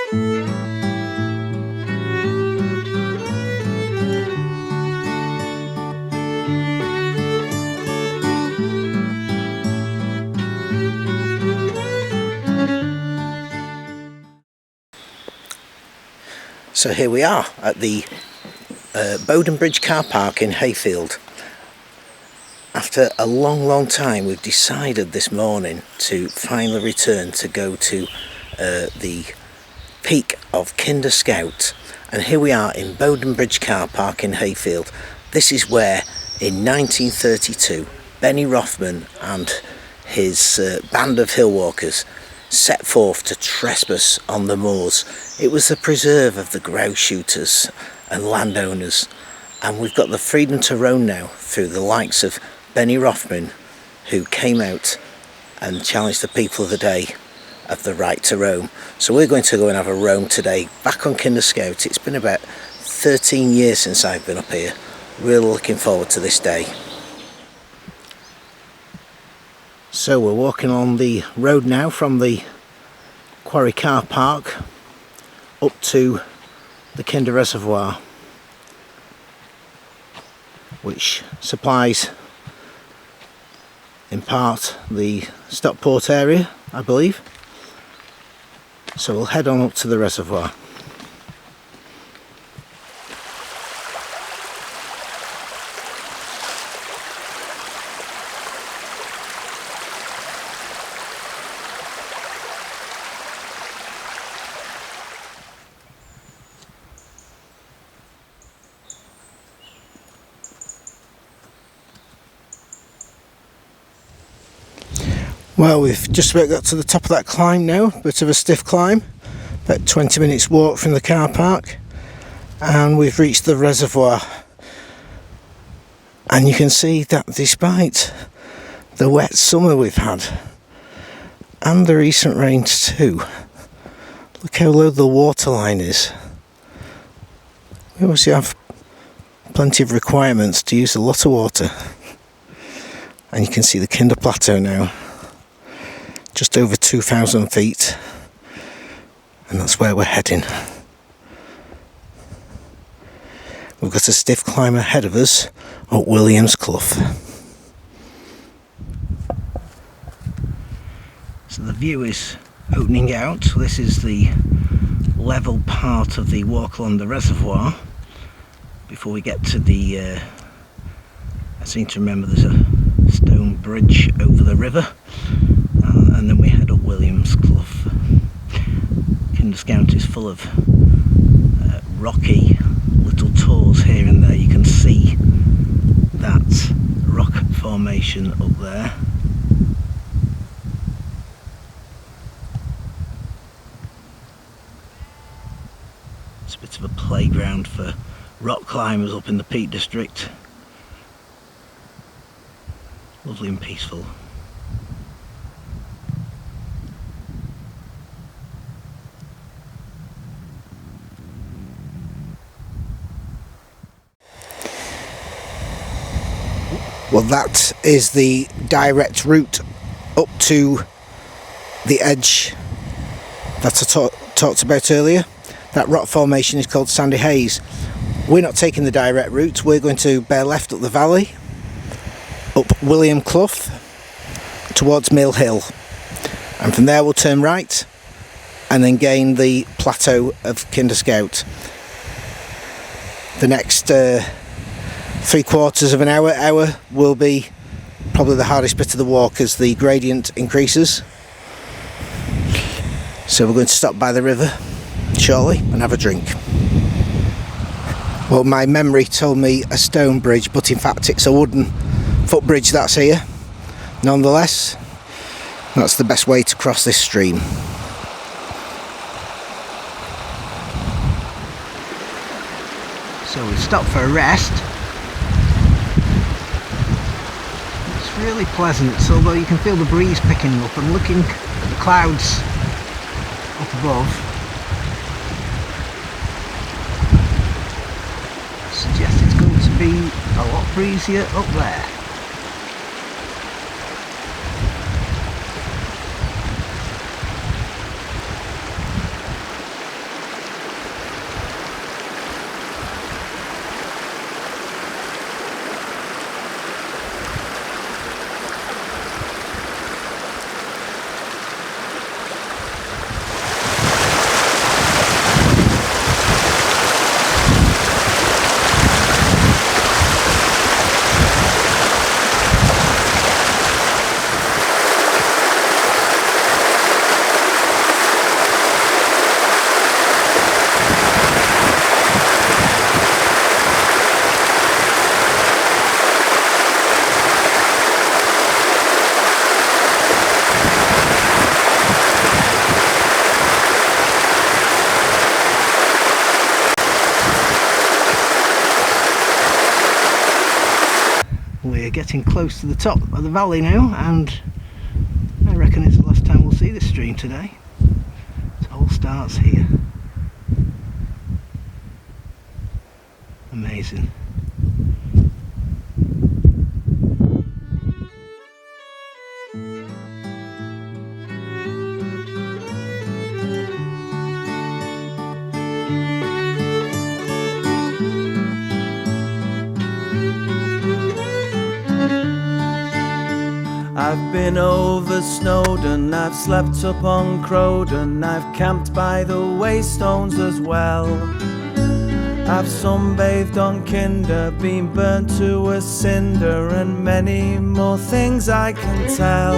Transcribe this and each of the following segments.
So here we are at the Bowden Bridge Car Park in Hayfield. After a long time we've decided this morning to finally return to go to the peak of Kinder Scout, and here we are in Bowden Bridge Car Park in Hayfield. This is where in 1932 Benny Rothman and his band of hill walkers set forth to trespass on the moors. It was the preserve of the grouse shooters and landowners, and we've got the freedom to roam now through the likes of Benny Rothman, who came out and challenged the people of the day of the right to roam. So we're going to go and have a roam today back on Kinder Scout. It's been about 13 years since I've been up here. Really looking forward to this day. So we're walking on the road now from the Quarry Car Park up to the Kinder Reservoir, which supplies in part the Stockport area, I believe. So we'll head on up to the reservoir. Well, we've just about got to the top of that climb now, bit of a stiff climb, about 20 minutes walk from the car park, and we've reached the reservoir. And you can see that despite the wet summer we've had and the recent rains too, look how low the water line is. We obviously have plenty of requirements to use a lot of water. And you can see the Kinder Plateau now, just over 2,000 feet, and that's where we're heading. We've got a stiff climb ahead of us at Williams Clough. So the view is opening out. This is the level part of the walk along the reservoir before we get to the I seem to remember there's a stone bridge over the river. And then we head up Williams Clough. Kinder Scout is full of rocky little tours here and there. You can see that rock formation up there. It's a bit of a playground for rock climbers up in the Peak District. Lovely and peaceful. Well, that is the direct route up to the edge that I talked about earlier. That rock formation is called Sandy Haze. We're not taking the direct route. We're going to bear left up the valley, up William Clough towards Mill Hill, and from there we'll turn right and then gain the plateau of Kinder Scout. The next 3/4 of an hour will be probably the hardest bit of the walk as the gradient increases. So we're going to stop by the river shortly and have a drink. Well, my memory told me a stone bridge, but in fact it's a wooden footbridge that's here. Nonetheless, that's the best way to cross this stream. So we've stopped for a rest. It's really pleasant, although you can feel the breeze picking up, and looking at the clouds up above suggests it's going to be a lot breezier up there. close to the top of the valley now, and I reckon it's the last time we'll see this stream today. It all starts here. Amazing. I've been over Snowdon, I've slept up on Crowdon, I've camped by the Waystones as well. I've sunbathed on Kinder, been burnt to a cinder, and many more things I can tell.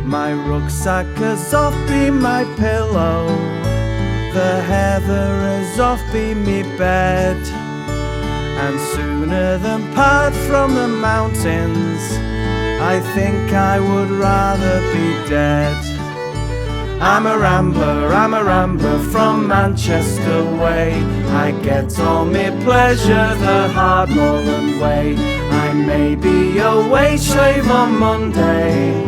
My rucksack has off been my pillow, the heather has off been me bed, and sooner than part from the mountains, I think I would rather be dead. I'm a rambler from Manchester way. I get all me pleasure the hard moorland way. I may be a wage slave on Monday,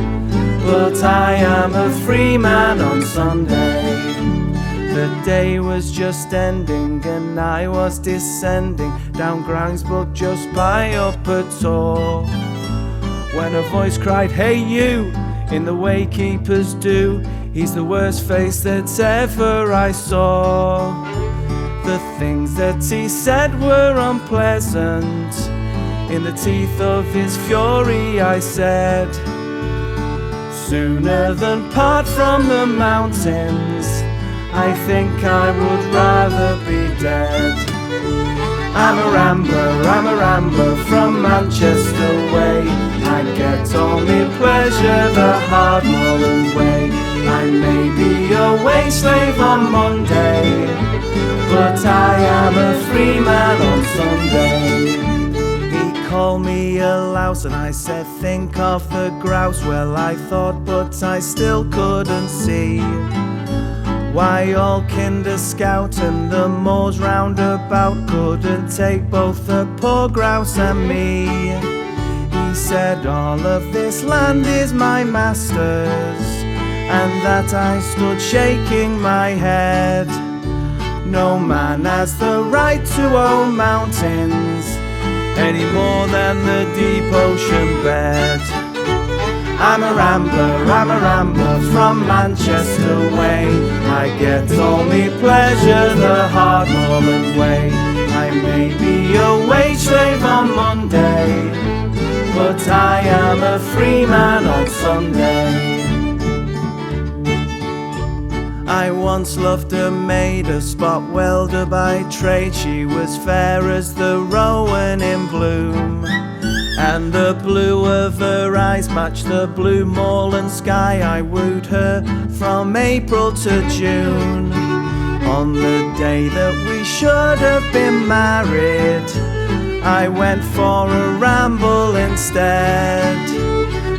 but I am a free man on Sunday. The day was just ending and I was descending down Grimesbrook just by Upper Tor, when a voice cried, "Hey you," in the way keepers do. He's the worst face that ever I saw. The things that he said were unpleasant. In the teeth of his fury I said, sooner than part from the mountains, I think I would rather be dead. I'm a rambler from Manchester way. I get all me pleasure the hard moorland way. I may be a wage slave on Monday, but I am a free man on Sunday. He called me a louse and I said, think of the grouse. Well, I thought, but I still couldn't see why all Kinder Scout and the moors round about couldn't take both the poor grouse and me. He said, all of this land is my master's, and that I stood shaking my head. No man has the right to own mountains any more than the deep ocean bed. I'm a rambler from Manchester way. I get all me pleasure the hard moorland way. I may be a wage slave on Monday, but I am a free man on Sunday. I once loved a maid, a spot welder by trade. She was fair as the rowan in bloom, and the blue of her eyes matched the blue moorland sky. I wooed her from April to June. On the day that we should have been married, I went for a ramble instead.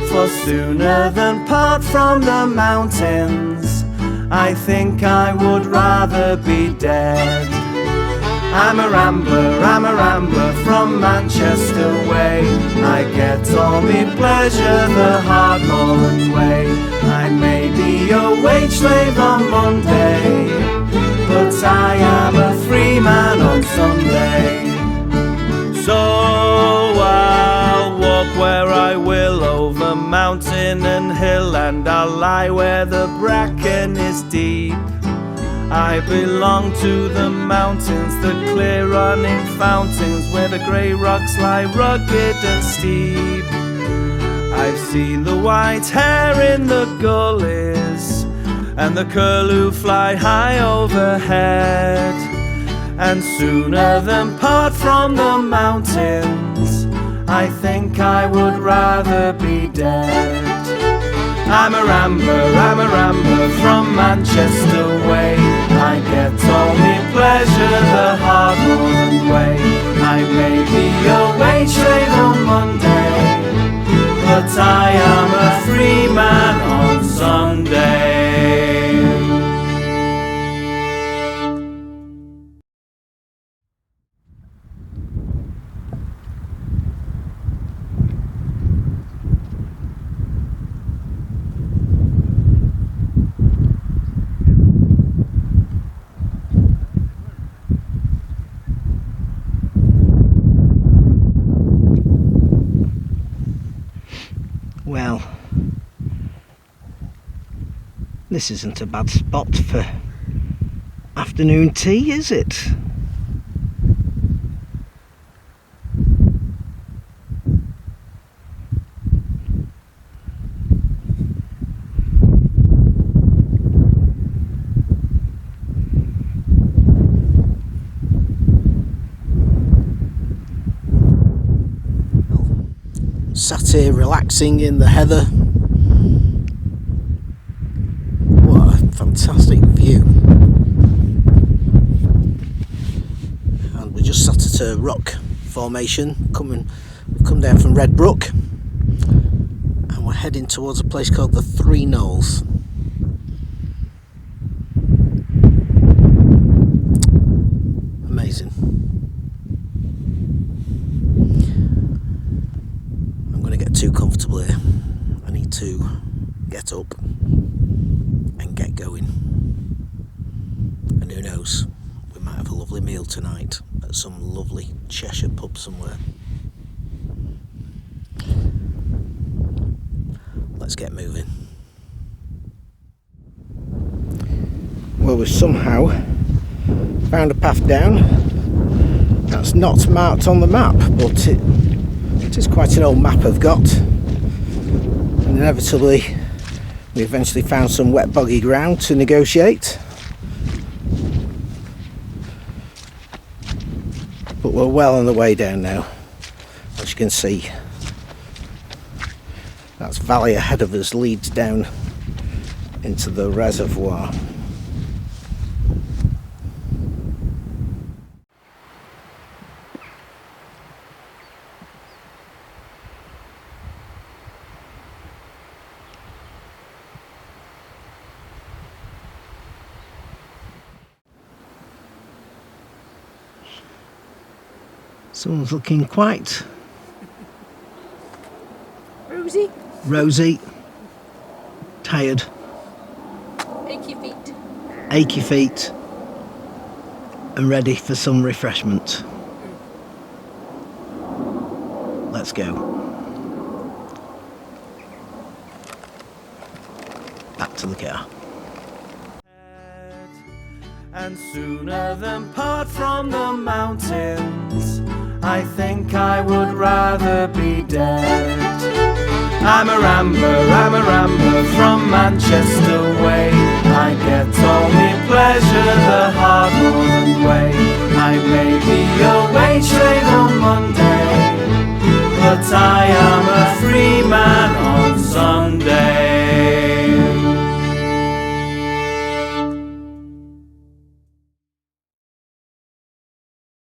For sooner than part from the mountains, I think I would rather be dead. I'm a rambler from Manchester way. I get all me pleasure the hard moorland way. I may be a wage slave on Monday, but I am a free man on Sunday. So I'll walk where I will, over mountain and hill, and I'll lie where the bracken is deep. I belong to the mountains, the clear running fountains, where the grey rocks lie rugged and steep. I've seen the white hare in the gullies, and the curlew fly high overhead, and sooner than part from the mountains, I think I would rather be dead. I'm a rambler from Manchester way. I get all me pleasure the hard moorland way. I may be a wage slave on Monday, but I am a free man on Sunday. This isn't a bad spot for afternoon tea, is it? Sat here relaxing in the heather. What a fantastic view. And we just sat at a rock formation, we've come down from Red Brook, and we're heading towards a place called the Three Knolls. Amazing. Too comfortable here. I need to get up and get going, and who knows, we might have a lovely meal tonight at some lovely Cheshire pub somewhere. Let's get moving. Well, we've somehow found a path down that's not marked on the map, but it is quite an old map I've got, and inevitably we eventually found some wet boggy ground to negotiate, but we're well on the way down now. As you can see, that valley ahead of us leads down into the reservoir. Someone's looking quite rosy, tired, achy feet, and ready for some refreshment. Let's go. Back to the car. And sooner than part from the mountains, I think I would rather be dead. I'm a rambler from Manchester way. I get all me pleasure the hard won way. I may be a wage slave on Monday, but I am a free man.